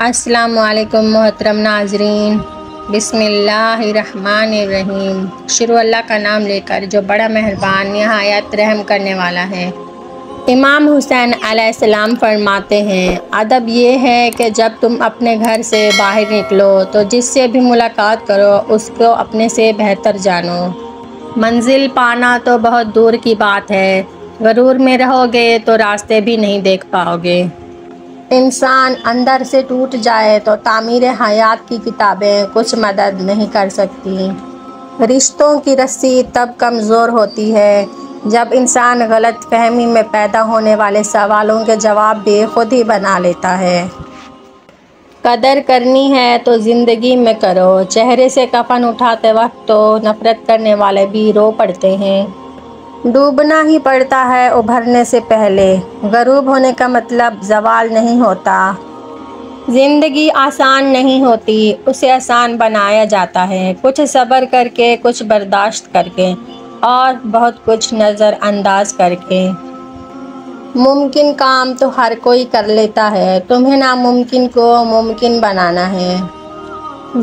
السلام علیکم محترم ناظرین، بسم اللہ الرحمن الرحیم۔ شروع اللہ کا نام لے کر جو بڑا مہربان نہایت رحم کرنے والا ہے۔ امام حسین علیہ السلام فرماتے ہیں، ادب یہ ہے کہ جب تم اپنے گھر سے باہر نکلو تو جس سے بھی ملاقات کرو اس کو اپنے سے بہتر جانو۔ منزل پانا تو بہت دور کی بات ہے، غرور میں رہو گے تو راستے بھی نہیں دیکھ پاؤ گے۔ انسان اندر سے ٹوٹ جائے تو تعمیر حیات کی کتابیں کچھ مدد نہیں کر سکتی۔ رشتوں کی رسی تب کمزور ہوتی ہے جب انسان غلط فہمی میں پیدا ہونے والے سوالوں کے جواب بھی خود ہی بنا لیتا ہے۔ قدر کرنی ہے تو زندگی میں کرو، چہرے سے کفن اٹھاتے وقت تو نفرت کرنے والے بھی رو پڑتے ہیں۔ ڈوبنا ہی پڑتا ہے ابھرنے سے پہلے، غروب ہونے کا مطلب زوال نہیں ہوتا۔ زندگی آسان نہیں ہوتی، اسے آسان بنایا جاتا ہے، کچھ صبر کر کے، کچھ برداشت کر کے اور بہت کچھ نظر انداز کر کے۔ ممکن کام تو ہر کوئی کر لیتا ہے، تمہیں ناممکن کو ممکن بنانا ہے۔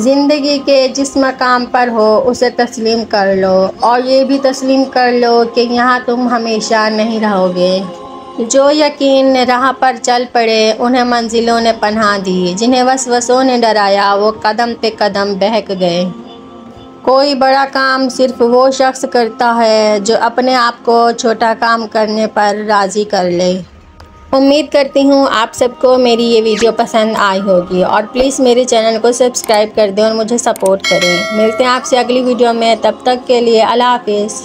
زندگی کے جس مقام پر ہو اسے تسلیم کر لو، اور یہ بھی تسلیم کر لو کہ یہاں تم ہمیشہ نہیں رہو گے۔ جو یقین راہ پر چل پڑے انہیں منزلوں نے پناہ دی، جنہیں وسوسوں نے ڈرایا وہ قدم پہ قدم بہک گئے۔ کوئی بڑا کام صرف وہ شخص کرتا ہے جو اپنے آپ کو چھوٹا کام کرنے پر راضی کر لے۔ امید کرتی ہوں آپ سب کو میری یہ ویڈیو پسند آئی ہوگی، اور پلیز میرے چینل کو سبسکرائب کر دیں اور مجھے سپورٹ کریں۔ ملتے ہیں آپ سے اگلی ویڈیو میں، تب تک کے لیے اللہ حافظ۔